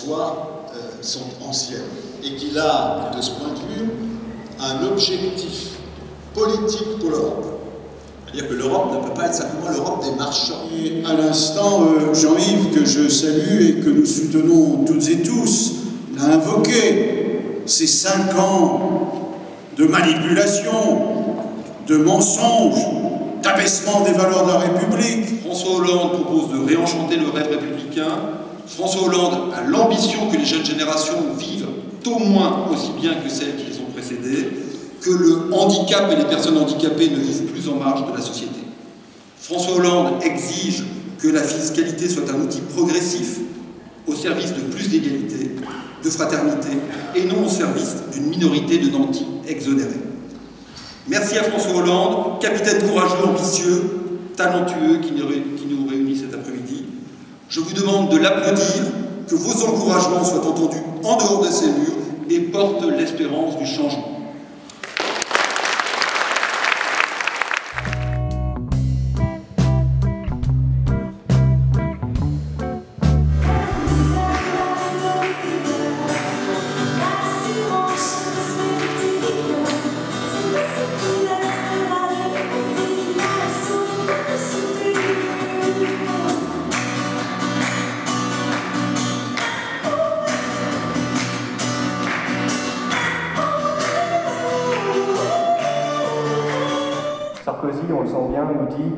soi, sont anciennes. Et qu'il a, de ce point de vue, un objectif politique pour l'Europe. C'est-à-dire que l'Europe ne peut pas être simplement l'Europe des marchands. Et à l'instant, Jean-Yves, que je salue et que nous soutenons toutes et tous, l'a invoqué. Ces 5 ans de manipulation, de mensonges, d'abaissement des valeurs de la République. François Hollande propose de réenchanter le rêve républicain. François Hollande a l'ambition que les jeunes générations vivent au moins aussi bien que celles qui les ont précédées, que le handicap et les personnes handicapées ne vivent plus en marge de la société. François Hollande exige que la fiscalité soit un outil progressif au service de plus d'égalité, de fraternité, et non au service d'une minorité de nantis exonérés. Merci à François Hollande, capitaine courageux, ambitieux, talentueux qui nous réunit cet après-midi. Je vous demande de l'applaudir, que vos encouragements soient entendus en dehors de ces murs et portent l'espérance du changement. Sarkozy, on le sent bien, nous dit,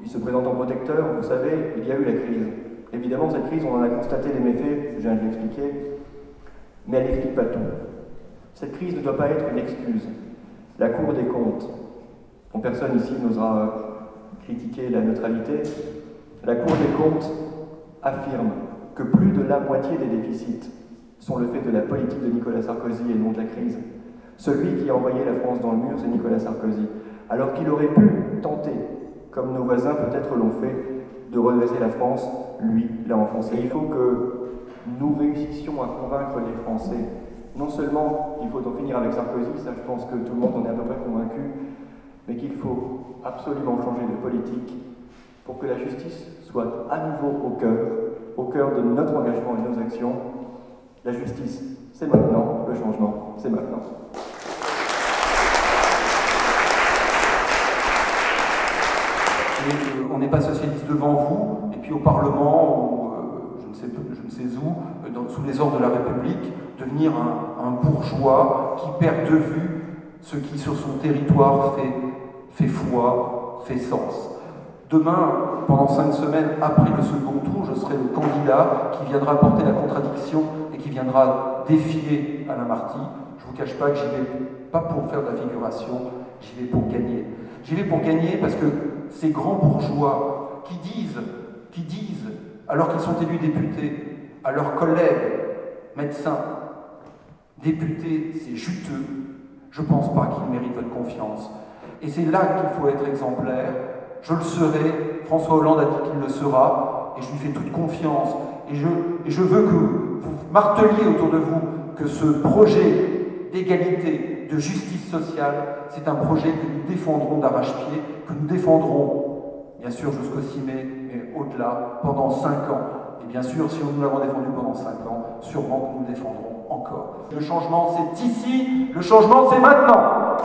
il se présente en protecteur, vous savez, il y a eu la crise. Évidemment, cette crise, on en a constaté les méfaits, je viens de l'expliquer, mais elle n'explique pas tout. Cette crise ne doit pas être une excuse. La Cour des comptes, dont personne ici n'osera critiquer la neutralité, la Cour des comptes affirme que plus de la moitié des déficits sont le fait de la politique de Nicolas Sarkozy et non de la crise. Celui qui a envoyé la France dans le mur, c'est Nicolas Sarkozy. Alors qu'il aurait pu tenter, comme nos voisins peut-être l'ont fait, de redresser la France, lui l'a enfoncé. Il faut que nous réussissions à convaincre les Français. Non seulement il faut en finir avec Sarkozy, ça je pense que tout le monde en est à peu près convaincu, mais qu'il faut absolument changer de politique pour que la justice soit à nouveau au cœur de notre engagement et de nos actions. La justice, c'est maintenant, le changement, c'est maintenant. On n'est pas socialiste devant vous, et puis au Parlement, ou je ne sais où, sous les ordres de la République, devenir un bourgeois qui perd de vue ce qui sur son territoire fait foi, fait sens. Demain, pendant 5 semaines après le second tour, je serai le candidat qui viendra porter la contradiction et qui viendra défier Alain Marty. Je ne vous cache pas que j'y vais pas pour faire de la figuration, j'y vais pour gagner. J'y vais pour gagner parce que ces grands bourgeois qui disent, alors qu'ils sont élus députés, à leurs collègues, médecins, députés, c'est juteux, je ne pense pas qu'ils méritent votre confiance. Et c'est là qu'il faut être exemplaire. Je le serai, François Hollande a dit qu'il le sera, et je lui fais toute confiance. Et je veux que vous marteliez autour de vous que ce projet d'égalité, de justice sociale, c'est un projet que nous défendrons d'arrache-pied, que nous défendrons, bien sûr jusqu'au 6 mai, mais au-delà, pendant 5 ans. Et bien sûr, si nous l'avons défendu pendant 5 ans, sûrement que nous le défendrons encore. Le changement, c'est ici, le changement, c'est maintenant.